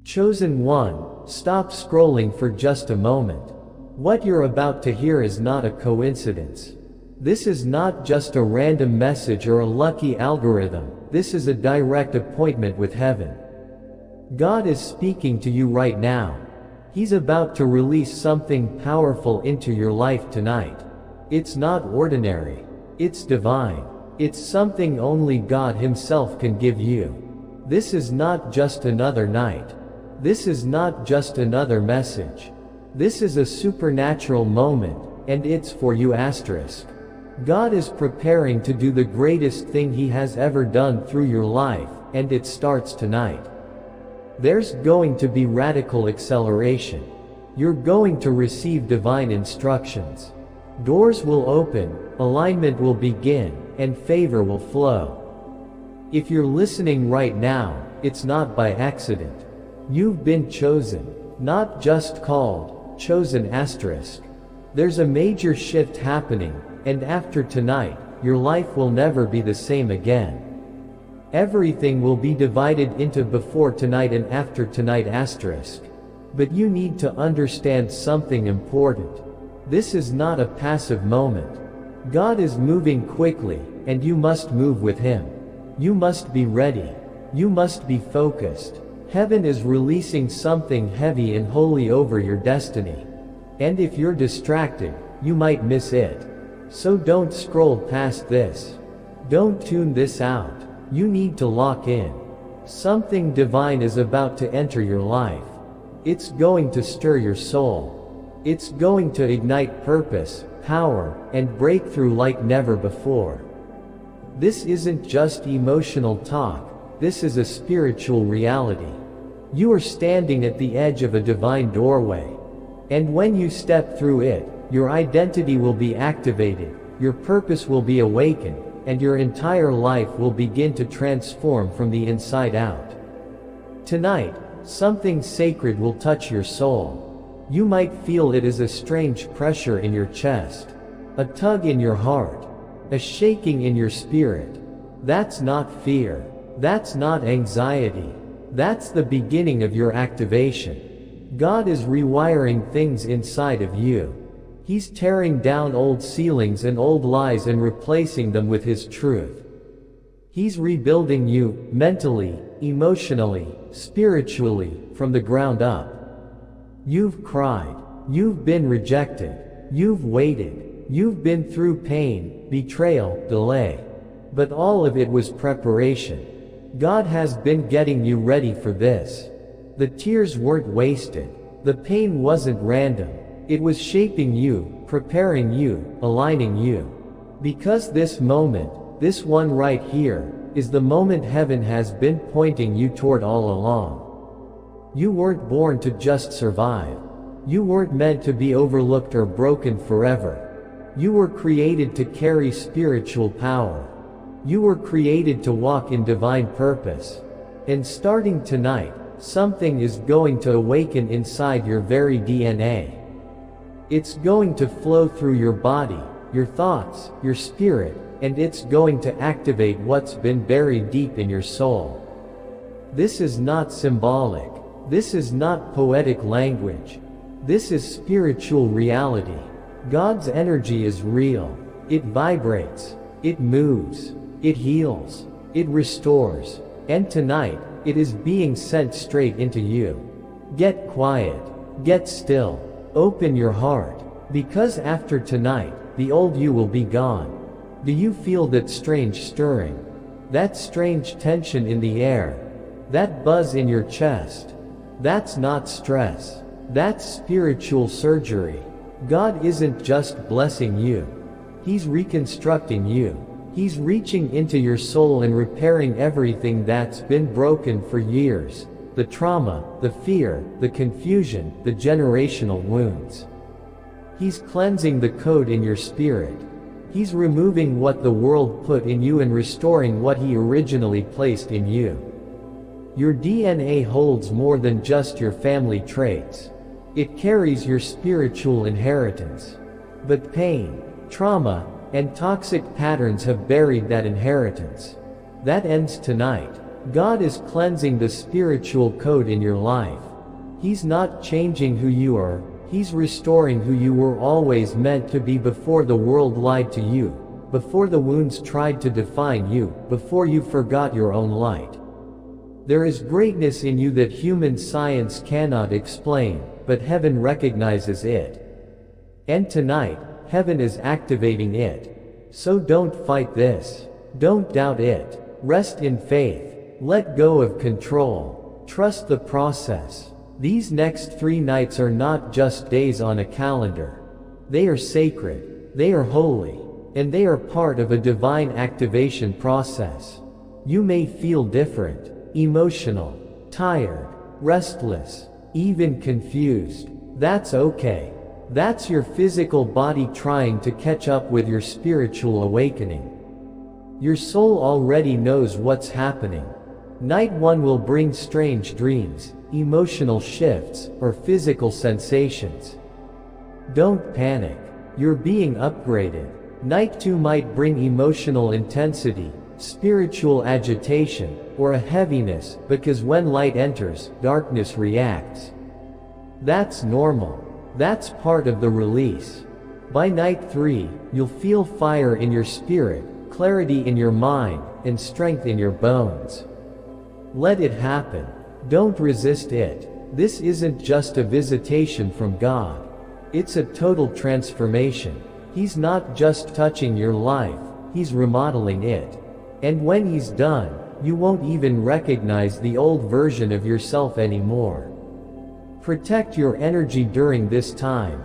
Chosen one, stop scrolling for just a moment. What you're about to hear is not a coincidence. This is not just a random message or a lucky algorithm, this is a direct appointment with heaven. God is speaking to you right now. He's about to release something powerful into your life tonight. It's not ordinary. It's divine. It's something only God Himself can give you. This is not just another night. This is not just another message. This is a supernatural moment, and it's for you. God is preparing to do the greatest thing He has ever done through your life, and it starts tonight. There's going to be radical acceleration. You're going to receive divine instructions. Doors will open, alignment will begin, and favor will flow. If you're listening right now, it's not by accident. You've been chosen, not just called, chosen. There's a major shift happening, and after tonight, your life will never be the same again. Everything will be divided into before tonight and after tonight. But you need to understand something important. This is not a passive moment. God is moving quickly, and you must move with Him. You must be ready. You must be focused. Heaven is releasing something heavy and holy over your destiny. And if you're distracted, you might miss it. So don't scroll past this. Don't tune this out. You need to lock in. Something divine is about to enter your life. It's going to stir your soul. It's going to ignite purpose, power, and breakthrough like never before. This isn't just emotional talk. This is a spiritual reality. You are standing at the edge of a divine doorway. And when you step through it, your identity will be activated, your purpose will be awakened, and your entire life will begin to transform from the inside out. Tonight, something sacred will touch your soul. You might feel it as a strange pressure in your chest, a tug in your heart, a shaking in your spirit. That's not fear. That's not anxiety. That's the beginning of your activation. God is rewiring things inside of you. He's tearing down old ceilings and old lies and replacing them with His truth. He's rebuilding you, mentally, emotionally, spiritually, from the ground up. You've cried. You've been rejected. You've waited. You've been through pain, betrayal, delay. But all of it was preparation. God has been getting you ready for this. The tears weren't wasted. The pain wasn't random. It was shaping you, preparing you, aligning you. Because this moment, this one right here, is the moment heaven has been pointing you toward all along. You weren't born to just survive. You weren't meant to be overlooked or broken forever. You were created to carry spiritual power. You were created to walk in divine purpose. And starting tonight, something is going to awaken inside your very DNA. It's going to flow through your body, your thoughts, your spirit, and it's going to activate what's been buried deep in your soul. This is not symbolic. This is not poetic language. This is spiritual reality. God's energy is real. It vibrates. It moves. It heals. It restores. And tonight, it is being sent straight into you. Get quiet. Get still. Open your heart. Because after tonight, the old you will be gone. Do you feel that strange stirring? That strange tension in the air? That buzz in your chest? That's not stress. That's spiritual surgery. God isn't just blessing you. He's reconstructing you. He's reaching into your soul and repairing everything that's been broken for years. The trauma, the fear, the confusion, the generational wounds. He's cleansing the code in your spirit. He's removing what the world put in you and restoring what He originally placed in you. Your DNA holds more than just your family traits. It carries your spiritual inheritance. But pain, trauma, and toxic patterns have buried that inheritance. That ends tonight. God is cleansing the spiritual code in your life. He's not changing who you are, He's restoring who you were always meant to be before the world lied to you, before the wounds tried to define you, before you forgot your own light. There is greatness in you that human science cannot explain, but heaven recognizes it. And tonight, heaven is activating it. So don't fight this. Don't doubt it. Rest in faith. Let go of control. Trust the process. These next 3 nights are not just days on a calendar. They are sacred. They are holy. And they are part of a divine activation process. You may feel different, emotional, tired, restless, even confused. That's okay. That's your physical body trying to catch up with your spiritual awakening. Your soul already knows what's happening. Night 1 will bring strange dreams, emotional shifts, or physical sensations. Don't panic. You're being upgraded. Night 2 might bring emotional intensity, spiritual agitation, or a heaviness, because when light enters, darkness reacts. That's normal. That's part of the release. By night 3, you'll feel fire in your spirit, clarity in your mind, and strength in your bones. Let it happen. Don't resist it. This isn't just a visitation from God. It's a total transformation. He's not just touching your life, He's remodeling it. And when He's done, you won't even recognize the old version of yourself anymore. Protect your energy during this time.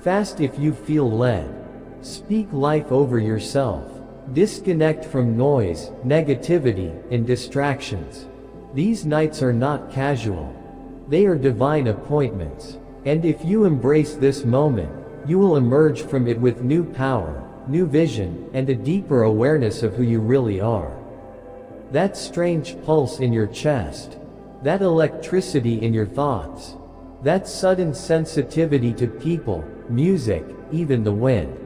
Fast if you feel led. Speak life over yourself. Disconnect from noise, negativity, and distractions. These nights are not casual. They are divine appointments. And if you embrace this moment, you will emerge from it with new power, new vision, and a deeper awareness of who you really are. That strange pulse in your chest. That electricity in your thoughts. That sudden sensitivity to people, music, even the wind.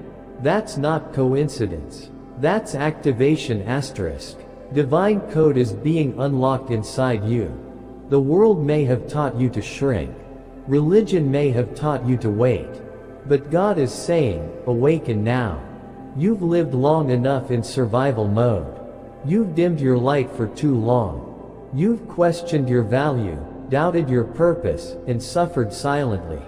That's not coincidence. That's activation asterisk. Divine code is being unlocked inside you. The world may have taught you to shrink. Religion may have taught you to wait. But God is saying, awaken now. You've lived long enough in survival mode. You've dimmed your light for too long. You've questioned your value, doubted your purpose, and suffered silently.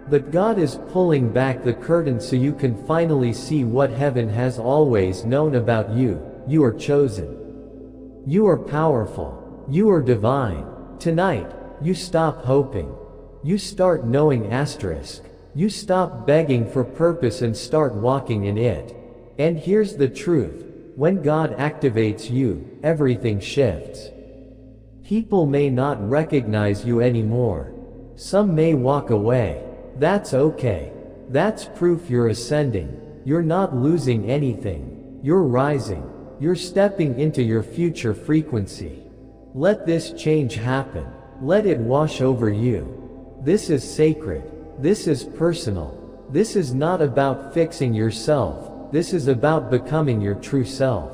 But God is pulling back the curtain so you can finally see what heaven has always known about you. You are chosen. You are powerful. You are divine. Tonight, you stop hoping. You start knowing asterisk. You stop begging for purpose and start walking in it. And here's the truth. When God activates you, everything shifts. People may not recognize you anymore. Some may walk away. That's okay. That's proof you're ascending. You're not losing anything. You're rising. You're stepping into your future frequency. Let this change happen. Let it wash over you. This is sacred. This is personal. This is not about fixing yourself. This is about becoming your true self.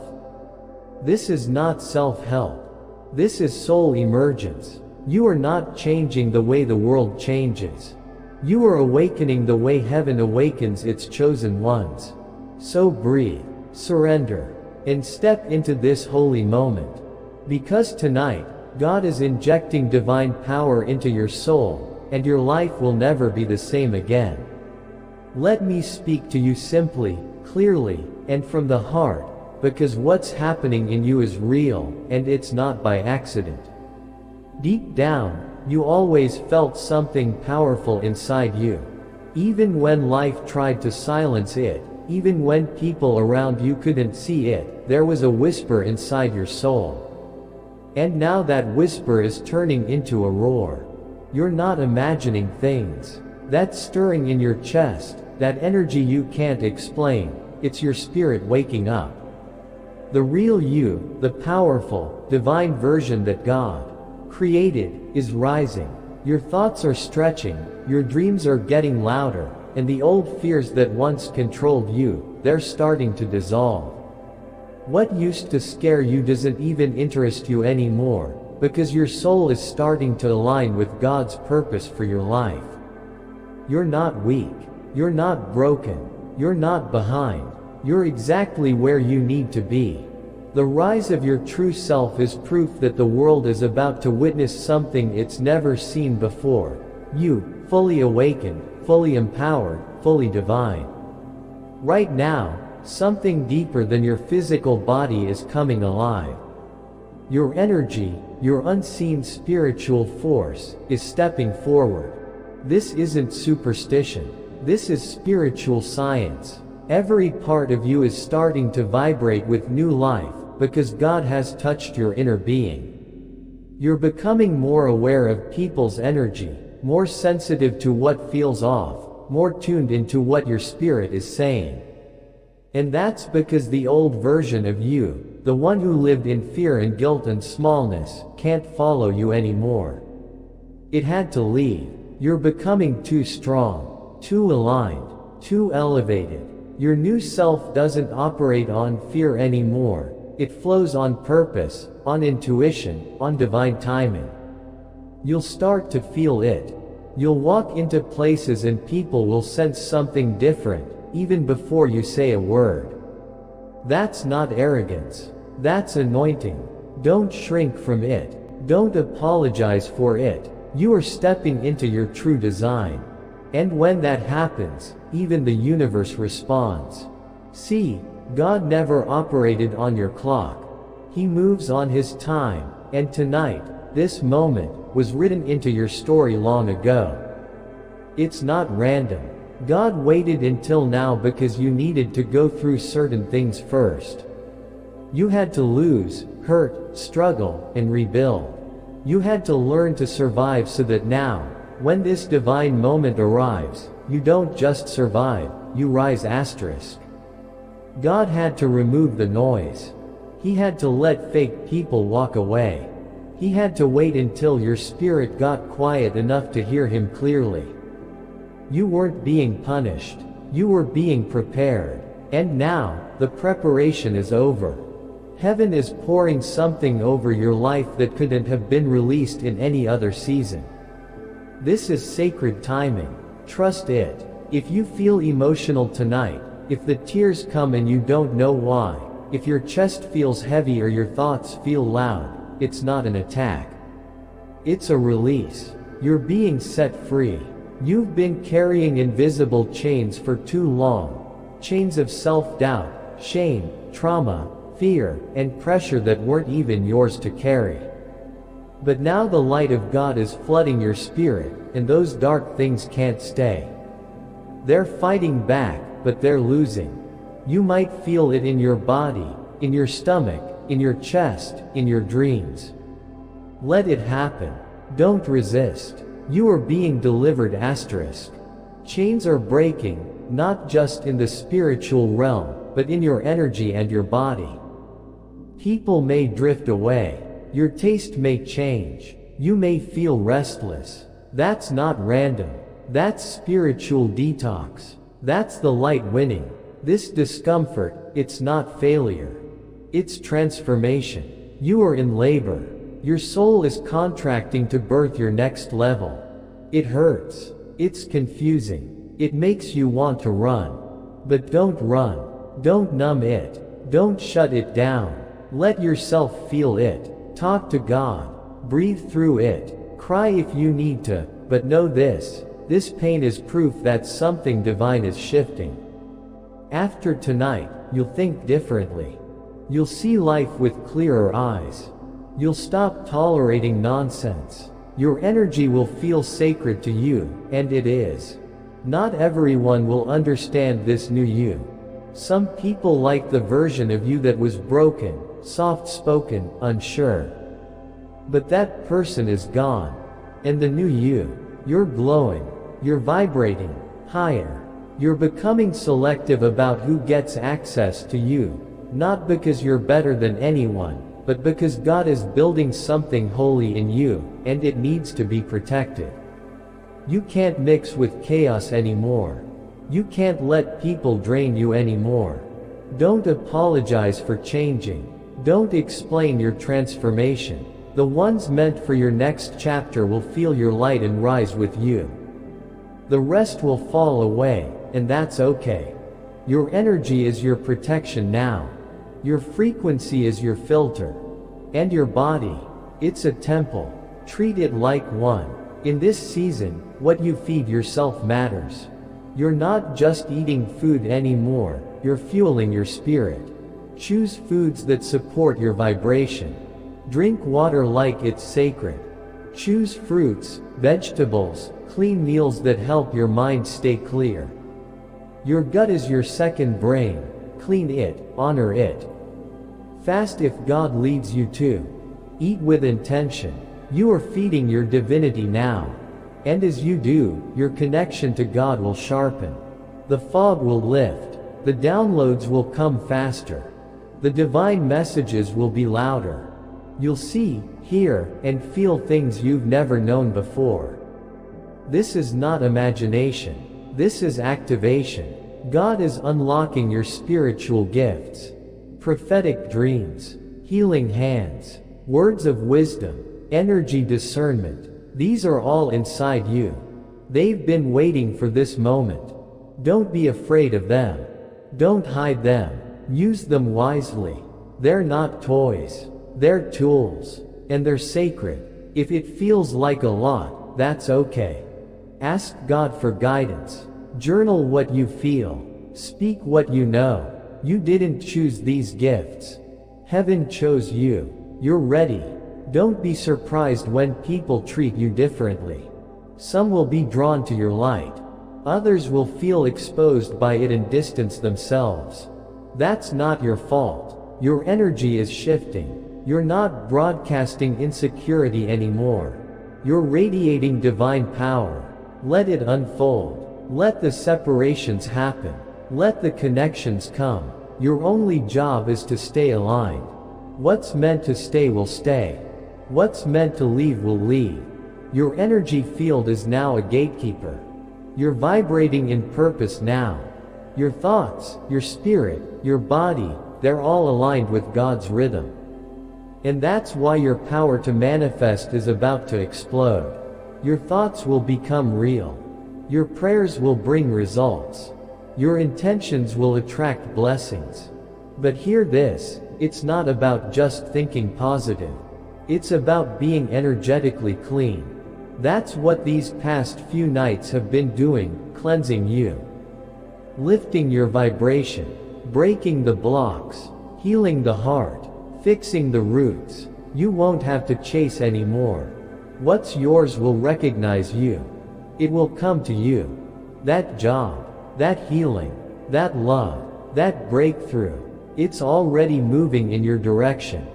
This is not self-help. This is soul emergence. You are not changing the way the world changes. You are awakening the way heaven awakens its chosen ones. So breathe, surrender, and step into this holy moment. Because tonight, God is injecting divine power into your soul, and your life will never be the same again. Let me speak to you simply, clearly, and from the heart, because what's happening in you is real, and it's not by accident. Deep down, you always felt something powerful inside you. Even when life tried to silence it, even when people around you couldn't see it, there was a whisper inside your soul. And now that whisper is turning into a roar. You're not imagining things. That stirring in your chest, that energy you can't explain, it's your spirit waking up. The real you, the powerful, divine version that God created, is rising. Your thoughts are stretching, your dreams are getting louder, and the old fears that once controlled you, they're starting to dissolve. What used to scare you doesn't even interest you anymore, because your soul is starting to align with God's purpose for your life. You're not weak. You're not broken. You're not behind. You're exactly where you need to be. The rise of your true self is proof that the world is about to witness something it's never seen before. You, fully awakened, fully empowered, fully divine. Right now, something deeper than your physical body is coming alive. Your energy, your unseen spiritual force, is stepping forward. This isn't superstition. This is spiritual science. Every part of you is starting to vibrate with new life, because God has touched your inner being. You're becoming more aware of people's energy, more sensitive to what feels off, more tuned into what your spirit is saying. And that's because the old version of you, the one who lived in fear and guilt and smallness, can't follow you anymore. It had to leave. You're becoming too strong, too aligned, too elevated. Your new self doesn't operate on fear anymore. It flows on purpose, on intuition, on divine timing. You'll start to feel it. You'll walk into places and people will sense something different, even before you say a word. That's not arrogance. That's anointing. Don't shrink from it. Don't apologize for it. You are stepping into your true design. And when that happens, even the universe responds. See, God never operated on your clock. He moves on His time, and tonight, this moment, was written into your story long ago. It's not random. God waited until now because you needed to go through certain things first. You had to lose, hurt, struggle, and rebuild. You had to learn to survive so that now, when this divine moment arrives, you don't just survive, you rise asterisk. God had to remove the noise. He had to let fake people walk away. He had to wait until your spirit got quiet enough to hear Him clearly. You weren't being punished. You were being prepared. And now, the preparation is over. Heaven is pouring something over your life that couldn't have been released in any other season. This is sacred timing. Trust it. If you feel emotional tonight, if the tears come and you don't know why, if your chest feels heavy or your thoughts feel loud, it's not an attack. It's a release. You're being set free. You've been carrying invisible chains for too long. Chains of self-doubt, shame, trauma, fear, and pressure that weren't even yours to carry. But now the light of God is flooding your spirit, and those dark things can't stay. They're fighting back, but they're losing. You might feel it in your body, in your stomach, in your chest, in your dreams. Let it happen. Don't resist. You are being delivered asterisk. Chains are breaking, not just in the spiritual realm, but in your energy and your body. People may drift away. Your taste may change. You may feel restless. That's not random. That's spiritual detox. That's the light winning. This discomfort, it's not failure. It's transformation. You are in labor. Your soul is contracting to birth your next level. It hurts. It's confusing. It makes you want to run. But don't run. Don't numb it. Don't shut it down. Let yourself feel it. Talk to God. Breathe through it. Cry if you need to, but know this pain is proof that something divine is shifting. After tonight, you'll think differently. You'll see life with clearer eyes. You'll stop tolerating nonsense. Your energy will feel sacred to you, and it is. Not everyone will understand this new you. Some people like the version of you that was broken, soft-spoken, unsure. But that person is gone. And the new you, you're glowing. You're vibrating higher. You're becoming selective about who gets access to you, not because you're better than anyone, but because God is building something holy in you, and it needs to be protected. You can't mix with chaos anymore. You can't let people drain you anymore. Don't apologize for changing. Don't explain your transformation. The ones meant for your next chapter will feel your light and rise with you. The rest will fall away, and that's okay. Your energy is your protection now. Your frequency is your filter. And your body, it's a temple. Treat it like one. In this season, what you feed yourself matters. You're not just eating food anymore, you're fueling your spirit. Choose foods that support your vibration. Drink water like it's sacred. Choose fruits, vegetables, clean meals that help your mind stay clear. Your gut is your second brain. Clean it, honor it. Fast if God leads you to. Eat with intention. You are feeding your divinity now. And as you do, your connection to God will sharpen. The fog will lift. The downloads will come faster. The divine messages will be louder. You'll see, hear, and feel things you've never known before. This is not imagination. This is activation. God is unlocking your spiritual gifts. Prophetic dreams, healing hands, words of wisdom, energy discernment. These are all inside you. They've been waiting for this moment. Don't be afraid of them. Don't hide them. Use them wisely. They're not toys. They're tools. And they're sacred. If it feels like a lot, that's okay. Ask God for guidance. Journal what you feel. Speak what you know. You didn't choose these gifts. Heaven chose you. You're ready. Don't be surprised when people treat you differently. Some will be drawn to your light. Others will feel exposed by it and distance themselves. That's not your fault. Your energy is shifting. You're not broadcasting insecurity anymore. You're radiating divine power. Let it unfold. Let the separations happen. Let the connections come. Your only job is to stay aligned. What's meant to stay will stay. What's meant to leave will leave. Your energy field is now a gatekeeper. You're vibrating in purpose now. Your thoughts, your spirit, your body, they're all aligned with God's rhythm. And that's why your power to manifest is about to explode. Your thoughts will become real. Your prayers will bring results. Your intentions will attract blessings. But hear this, it's not about just thinking positive. It's about being energetically clean. That's what these past few nights have been doing, cleansing you. Lifting your vibration, breaking the blocks, healing the heart, fixing the roots. You won't have to chase anymore. What's yours will recognize you. It will come to you. That job, that healing, that love, that breakthrough, it's already moving in your direction.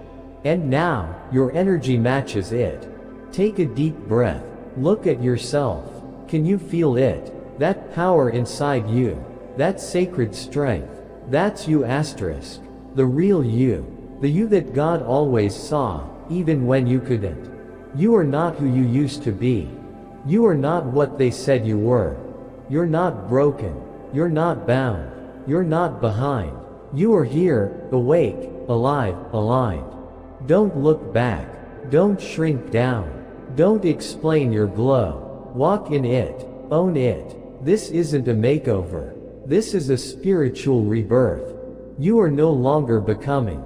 And now, your energy matches it. Take a deep breath. Look at yourself. Can you feel it? That power inside you. That sacred strength. That's you asterisk. The real you. The you that God always saw, even when you couldn't. You are not who you used to be. You are not what they said you were. You're not broken. You're not bound. You're not behind. You are here, awake, alive, aligned. Don't look back. Don't shrink down. Don't explain your glow. Walk in it. Own it. This isn't a makeover. This is a spiritual rebirth. You are no longer becoming.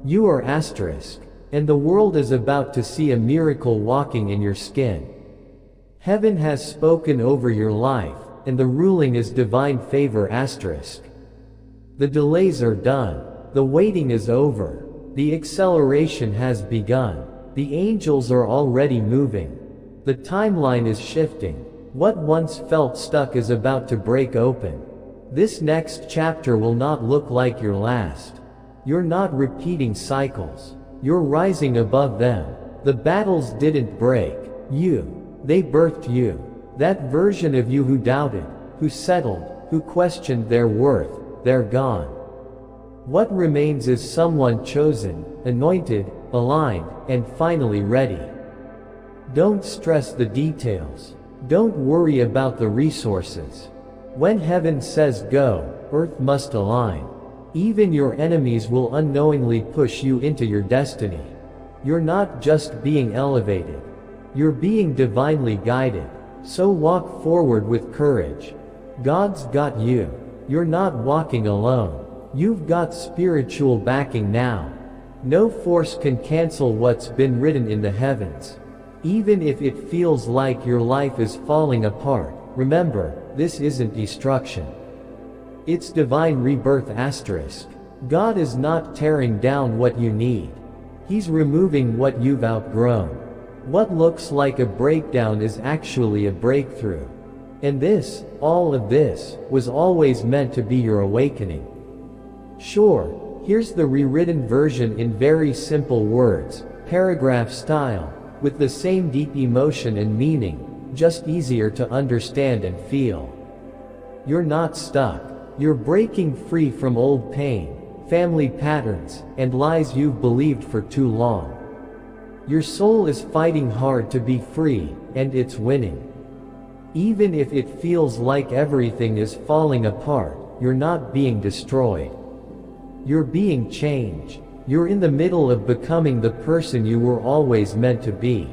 You are asterisk. And the world is about to see a miracle walking in your skin. Heaven has spoken over your life, and the ruling is divine favor asterisk. The delays are done. The waiting is over. The acceleration has begun. The angels are already moving. The timeline is shifting. What once felt stuck is about to break open. This next chapter will not look like your last. You're not repeating cycles. You're rising above them. The battles didn't break you. They birthed you. That version of you who doubted, who settled, who questioned their worth, they're gone. What remains is someone chosen, anointed, aligned, and finally ready. Don't stress the details. Don't worry about the resources. When heaven says go, earth must align. Even your enemies will unknowingly push you into your destiny. You're not just being elevated. You're being divinely guided. So walk forward with courage. God's got you. You're not walking alone. You've got spiritual backing now. No force can cancel what's been written in the heavens. Even if it feels like your life is falling apart, remember, this isn't destruction. It's divine rebirth asterisk. God is not tearing down what you need. He's removing what you've outgrown. What looks like a breakdown is actually a breakthrough. And this, all of this, was always meant to be your awakening. Sure, here's the rewritten version in very simple words, paragraph style, with the same deep emotion and meaning, just easier to understand and feel. You're not stuck. You're breaking free from old pain, family patterns, and lies you've believed for too long. Your soul is fighting hard to be free, and it's winning. Even if it feels like everything is falling apart, you're not being destroyed. You're being changed. You're in the middle of becoming the person you were always meant to be.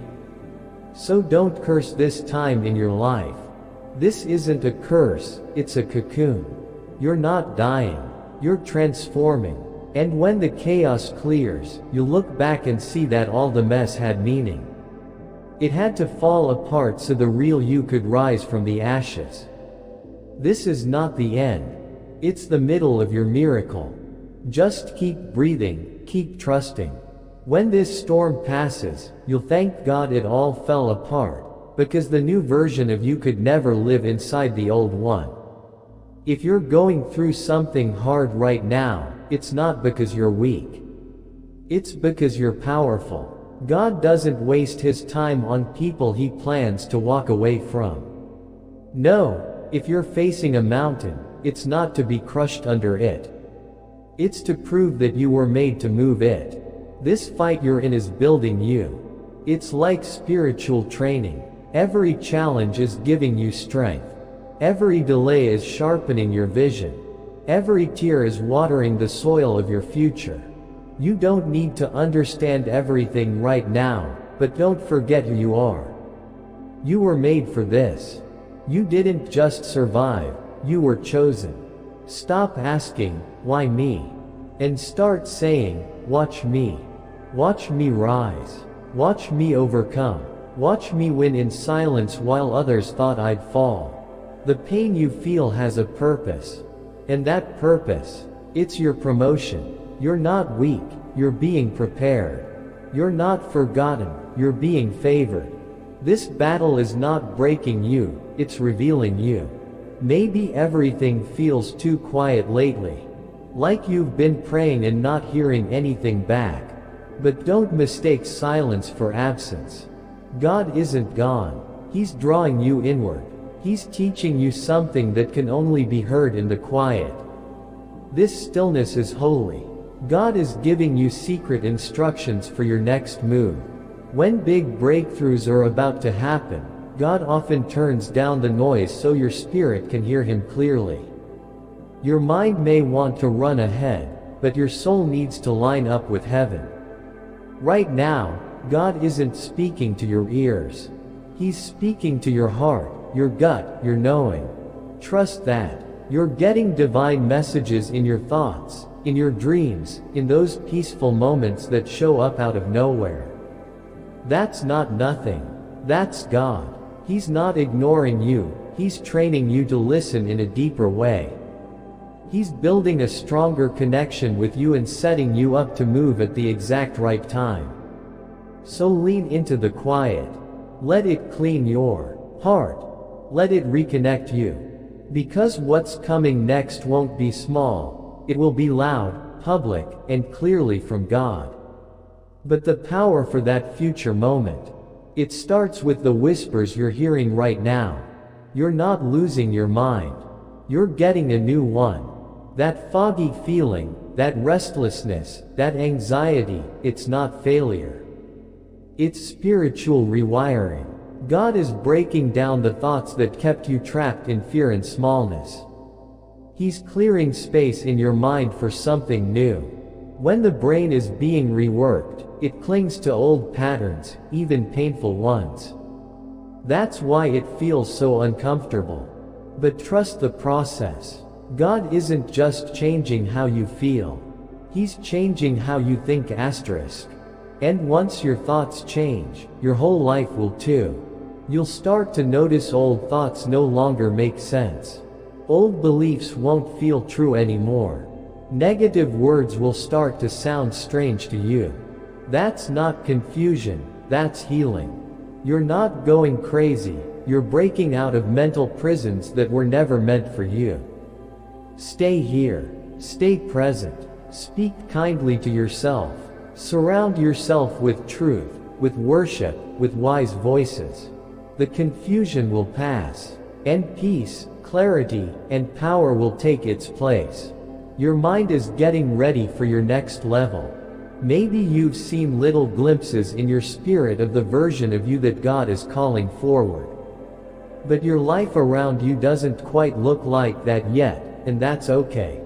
So don't curse this time in your life. This isn't a curse, it's a cocoon. You're not dying. You're transforming. And when the chaos clears, you'll look back and see that all the mess had meaning. It had to fall apart so the real you could rise from the ashes. This is not the end. It's the middle of your miracle. Just keep breathing, keep trusting. When this storm passes, you'll thank God it all fell apart, because the new version of you could never live inside the old one. If you're going through something hard right now, it's not because you're weak. It's because you're powerful. God doesn't waste his time on people he plans to walk away from. No, if you're facing a mountain, it's not to be crushed under it. It's to prove that you were made to move it. This fight you're in is building you. It's like spiritual training. Every challenge is giving you strength. Every delay is sharpening your vision. Every tear is watering the soil of your future. You don't need to understand everything right now, but don't forget who you are. You were made for this. You didn't just survive, you were chosen. Stop asking, why me? And start saying, watch me. Watch me rise. Watch me overcome. Watch me win in silence while others thought I'd fall. The pain you feel has a purpose. And that purpose, it's your promotion. You're not weak, you're being prepared. You're not forgotten, you're being favored. This battle is not breaking you, it's revealing you. Maybe everything feels too quiet lately. Like you've been praying and not hearing anything back. But don't mistake silence for absence. God isn't gone. He's drawing you inward. He's teaching you something that can only be heard in the quiet. This stillness is holy. God is giving you secret instructions for your next move. When big breakthroughs are about to happen, God often turns down the noise so your spirit can hear him clearly. Your mind may want to run ahead, but your soul needs to line up with heaven. Right now, God isn't speaking to your ears. He's speaking to your heart, your gut, your knowing. Trust that. You're getting divine messages in your thoughts, in your dreams, in those peaceful moments that show up out of nowhere. That's not nothing. That's God. He's not ignoring you, he's training you to listen in a deeper way. He's building a stronger connection with you and setting you up to move at the exact right time. So lean into the quiet. Let it clean your heart. Let it reconnect you. Because what's coming next won't be small, it will be loud, public, and clearly from God. But the power for that future moment, it starts with the whispers you're hearing right now. You're not losing your mind. You're getting a new one. That foggy feeling, that restlessness, that anxiety, it's not failure. It's spiritual rewiring. God is breaking down the thoughts that kept you trapped in fear and smallness. He's clearing space in your mind for something new. When the brain is being reworked, it clings to old patterns, even painful ones. That's why it feels so uncomfortable. But trust the process. God isn't just changing how you feel. He's changing how you think asterisk. And once your thoughts change, your whole life will too. You'll start to notice old thoughts no longer make sense. Old beliefs won't feel true anymore. Negative words will start to sound strange to you. That's not confusion, that's healing. You're not going crazy, you're breaking out of mental prisons that were never meant for you. Stay here, stay present, speak kindly to yourself, surround yourself with truth, with worship, with wise voices. The confusion will pass, and peace, clarity, and power will take its place. Your mind is getting ready for your next level. Maybe you've seen little glimpses in your spirit of the version of you that God is calling forward. But your life around you doesn't quite look like that yet, and that's okay.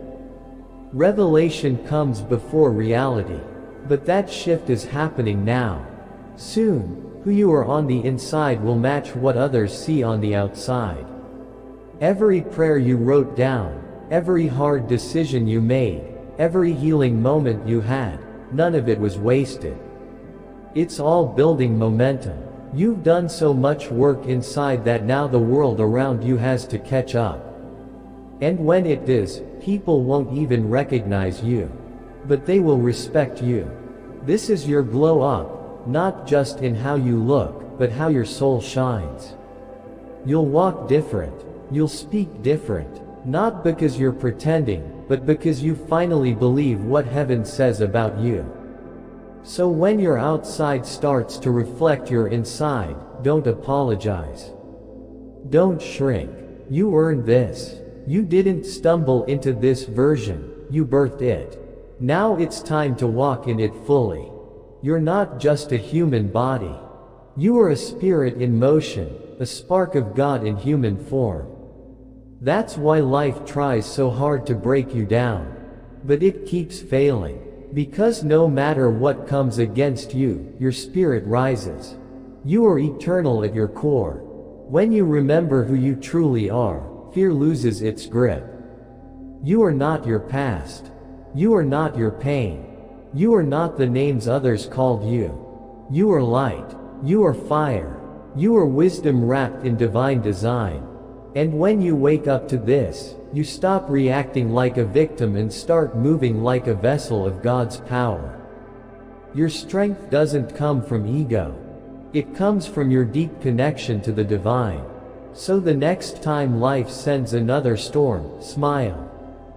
Revelation comes before reality. But that shift is happening now. Soon, who you are on the inside will match what others see on the outside. Every prayer you wrote down, every hard decision you made, every healing moment you had, none of it was wasted. It's all building momentum. You've done so much work inside that now the world around you has to catch up. And when it does, people won't even recognize you. But they will respect you. This is your glow up, not just in how you look, but how your soul shines. You'll walk different. You'll speak different. Not because you're pretending, but because you finally believe what heaven says about you. So when your outside starts to reflect your inside, don't apologize. Don't shrink. You earned this. You didn't stumble into this version, you birthed it. Now it's time to walk in it fully. You're not just a human body. You are a spirit in motion, a spark of God in human form. That's why life tries so hard to break you down. But it keeps failing. Because no matter what comes against you, your spirit rises. You are eternal at your core. When you remember who you truly are, fear loses its grip. You are not your past. You are not your pain. You are not the names others called you. You are light. You are fire. You are wisdom wrapped in divine design. And when you wake up to this, you stop reacting like a victim and start moving like a vessel of God's power. Your strength doesn't come from ego. It comes from your deep connection to the divine. So the next time life sends another storm, smile.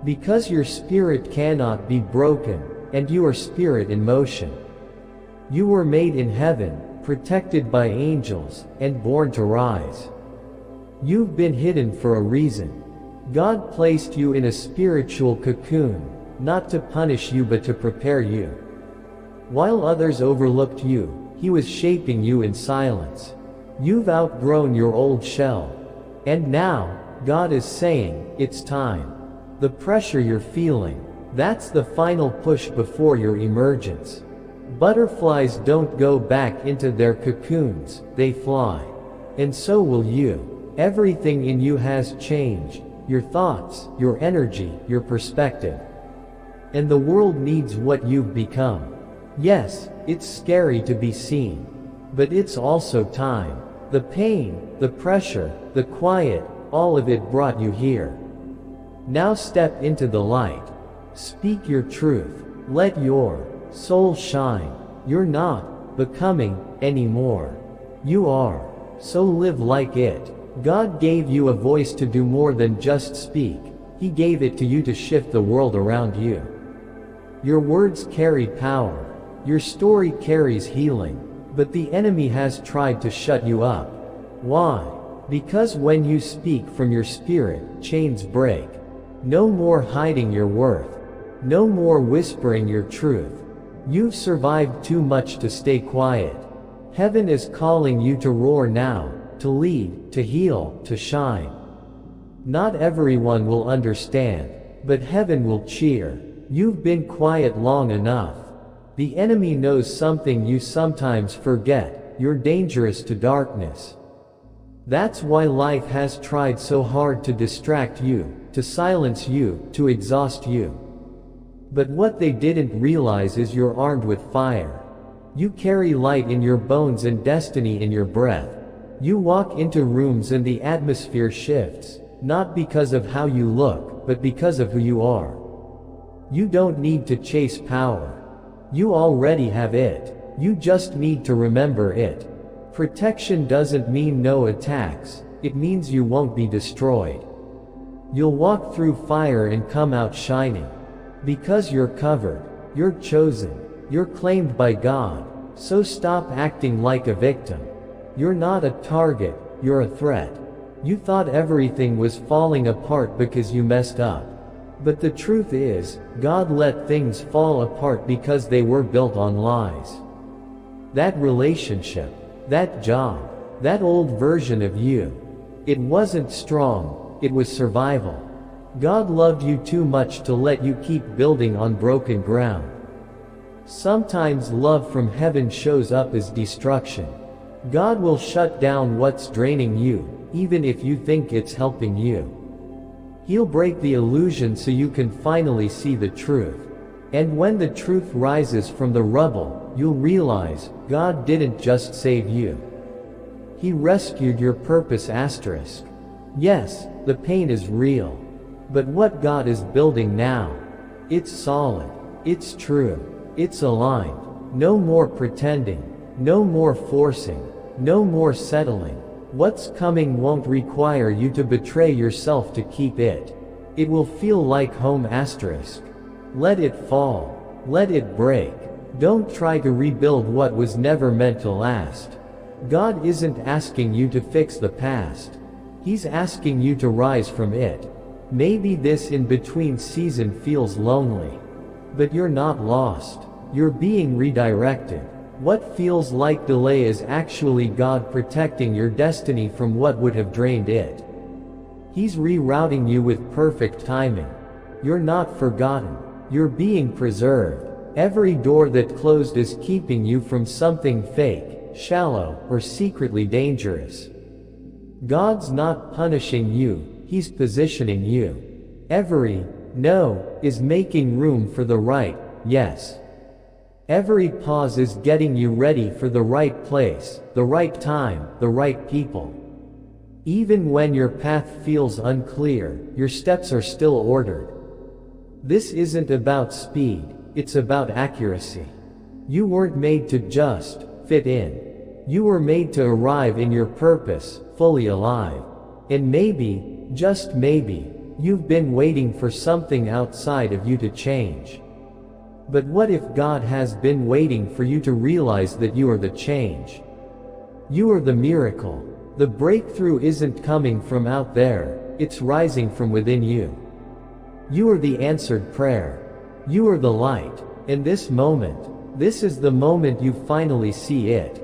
Because your spirit cannot be broken, and you are spirit in motion. You were made in heaven, protected by angels, and born to rise. You've been hidden for a reason. God placed you in a spiritual cocoon, not to punish you but to prepare you. While others overlooked you, He was shaping you in silence. You've outgrown your old shell. And now, God is saying, it's time. The pressure you're feeling, that's the final push before your emergence. Butterflies don't go back into their cocoons, they fly. And so will you. Everything in you has changed. Your thoughts, your energy, your perspective. And the world needs what you've become. Yes, it's scary to be seen. But it's also time. The pain, the pressure, the quiet, all of it brought you here. Now step into the light. Speak your truth. Let your soul shine. You're not becoming anymore. You are. So live like it. God gave you a voice to do more than just speak. He gave it to you to shift the world around you. Your words carry power. Your story carries healing. But the enemy has tried to shut you up. Why? Because when you speak from your spirit, chains break. No more hiding your worth. No more whispering your truth. You've survived too much to stay quiet. Heaven is calling you to roar now, to lead, to heal, to shine. Not everyone will understand, but heaven will cheer. You've been quiet long enough. The enemy knows something you sometimes forget: you're dangerous to darkness. That's why life has tried so hard to distract you, to silence you, to exhaust you. But what they didn't realize is you're armed with fire. You carry light in your bones and destiny in your breath. You walk into rooms and the atmosphere shifts, not because of how you look, but because of who you are. You don't need to chase power. You already have it. You just need to remember it. Protection doesn't mean no attacks, it means you won't be destroyed. You'll walk through fire and come out shining. Because you're covered, you're chosen, you're claimed by God, so stop acting like a victim. You're not a target, you're a threat. You thought everything was falling apart because you messed up. But the truth is, God let things fall apart because they were built on lies. That relationship, that job, that old version of you, it wasn't strong, it was survival. God loved you too much to let you keep building on broken ground. Sometimes love from heaven shows up as destruction. God will shut down what's draining you, even if you think it's helping you. He'll break the illusion so you can finally see the truth. And when the truth rises from the rubble, you'll realize, God didn't just save you. He rescued your purpose. Yes, the pain is real. But what God is building now, it's solid, it's true, it's aligned. No more pretending, no more forcing, no more settling. What's coming won't require you to betray yourself to keep it. It will feel like home. Let it fall. Let it break. Don't try to rebuild what was never meant to last. God isn't asking you to fix the past. He's asking you to rise from it. Maybe this in-between season feels lonely. But you're not lost. You're being redirected. What feels like delay is actually God protecting your destiny from what would have drained it. He's rerouting you with perfect timing. You're not forgotten. You're being preserved. Every door that closed is keeping you from something fake, shallow, or secretly dangerous. God's not punishing you, He's positioning you. Every no is making room for the right yes. Every pause is getting you ready for the right place, the right time, the right people. Even when your path feels unclear, your steps are still ordered. This isn't about speed, it's about accuracy. You weren't made to just fit in. You were made to arrive in your purpose, fully alive. And maybe, just maybe, you've been waiting for something outside of you to change. But what if God has been waiting for you to realize that you are the change? You are the miracle. The breakthrough isn't coming from out there, it's rising from within you. You are the answered prayer. You are the light. In this moment, this is the moment you finally see it.